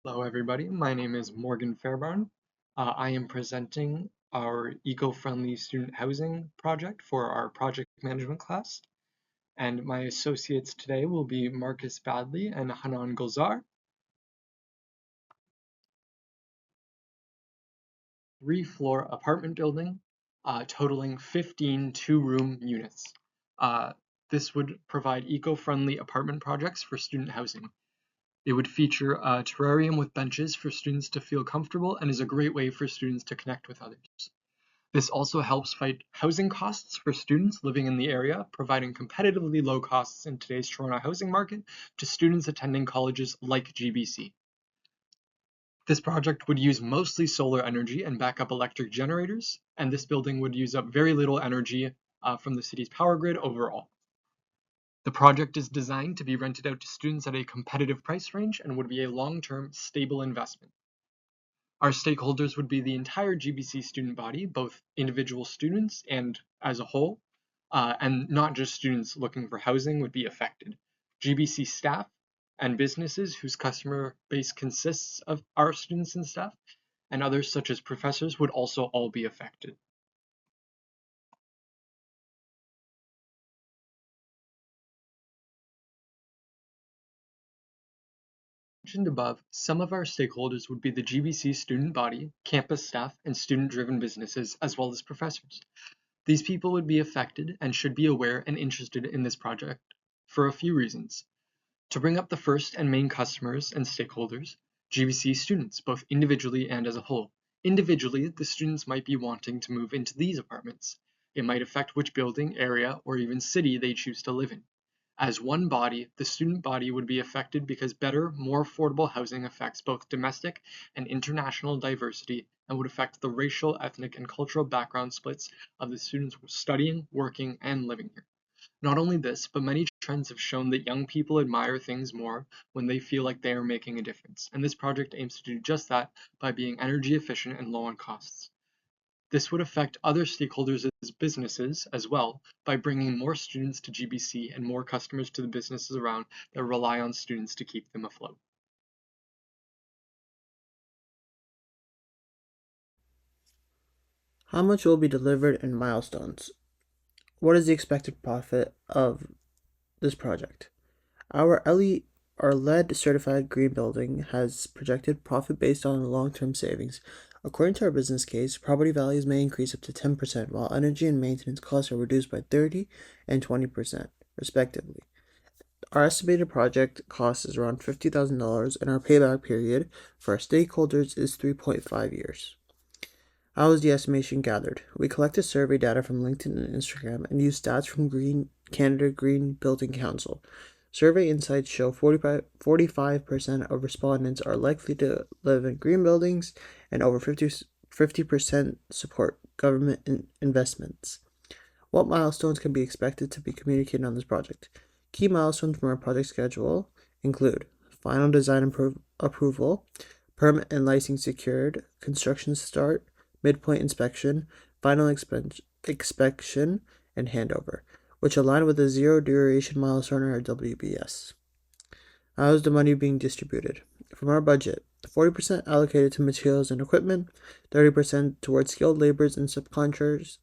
Hello, everybody. My name is Morgan Fairbairn. I am presenting our eco-friendly student housing project for our project management class. And my associates today will be Marcus Badley and Hanan Gulzar. 3-floor apartment building, totaling 15 two-room units. This would provide eco-friendly apartment projects for student housing. It would feature a terrarium with benches for students to feel comfortable and is a great way for students to connect with others. This also helps fight housing costs for students living in the area, providing competitively low costs in today's Toronto housing market to students attending colleges like GBC. This project would use mostly solar energy and backup electric generators, and this building would use up very little energy from the city's power grid overall. The project is designed to be rented out to students at a competitive price range and would be a long-term, stable investment. Our stakeholders would be the entire GBC student body, both individual students and as a whole, and not just students looking for housing would be affected. GBC staff and businesses whose customer base consists of our students and staff, and others such as professors would also all be affected. Mentioned above, some of our stakeholders would be the GBC student body, campus staff, and student-driven businesses, as well as professors. These people would be affected and should be aware and interested in this project for a few reasons. To bring up the first and main customers and stakeholders, GBC students, both individually and as a whole. Individually, the students might be wanting to move into these apartments. It might affect which building, area, or even city they choose to live in. As one body, the student body would be affected because better, more affordable housing affects both domestic and international diversity and would affect the racial, ethnic, and cultural background splits of the students studying, working, and living here. Not only this, but many trends have shown that young people admire things more when they feel like they are making a difference, and this project aims to do just that by being energy efficient and low on costs. This would affect other stakeholders as businesses as well by bringing more students to GBC and more customers to the businesses around that rely on students to keep them afloat. How much will be delivered in milestones? What is the expected profit of this project? Our lead certified green building has projected profit based on long-term savings. According to our business case, property values may increase up to 10%, while energy and maintenance costs are reduced by 30 and 20%, respectively. Our estimated project cost is around $50,000, and our payback period for our stakeholders is 3.5 years. How was the estimation gathered? We collected survey data from LinkedIn and Instagram and used stats from Canada Green Building Council. Survey insights show 45% of respondents are likely to live in green buildings, and over 50% support government investments. What milestones can be expected to be communicated on this project? Key milestones from our project schedule include final design approval, permit and licensing secured, construction start, midpoint inspection, final inspection, and handover, which align with the zero duration milestone or WBS. How is the money being distributed? From our budget, 40% allocated to materials and equipment, 30% towards skilled laborers and subcontractors,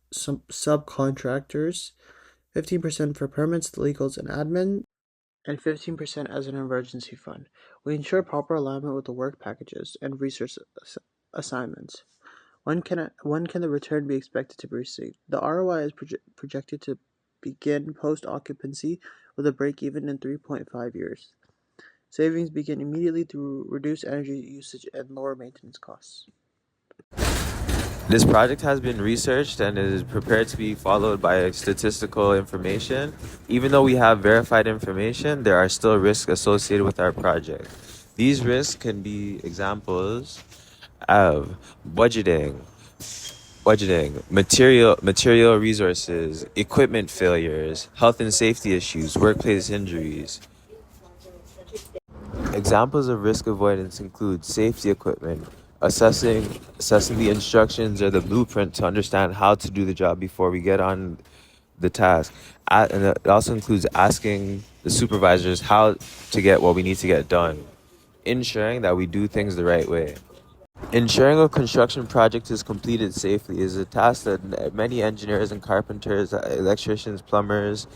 15% for permits, legals, and admin, and 15% as an emergency fund. We ensure proper alignment with the work packages and research assignments. When can the return be expected to be received? The ROI is projected to begin post-occupancy with a break-even in 3.5 years. Savings begin immediately through reduced energy usage and lower maintenance costs. This project has been researched and is prepared to be followed by statistical information. Even though we have verified information, there are still risks associated with our project. These risks can be examples of budgeting, material resources, equipment failures, health and safety issues, workplace injuries. Examples of risk avoidance include safety equipment, assessing the instructions or the blueprint to understand how to do the job before we get on the task. And it also includes asking the supervisors how to get what we need to get done. ensuring that we do things the right way. Ensuring a construction project is completed safely is a task that many engineers and carpenters, electricians, plumbers,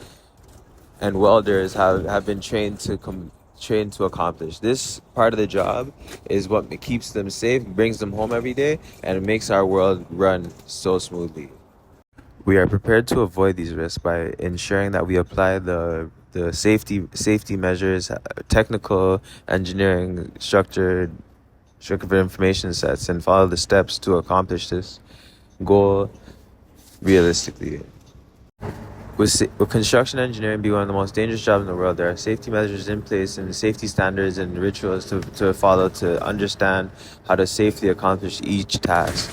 and welders have been trained to accomplish. This part of the job is what keeps them safe, brings them home every day, and it makes our world run so smoothly. We are prepared to avoid these risks by ensuring that we apply the safety measures, technical, engineering, structured information sets, and follow the steps to accomplish this goal realistically. With construction engineering being one of the most dangerous jobs in the world, there are safety measures in place and safety standards and rituals to follow to understand how to safely accomplish each task.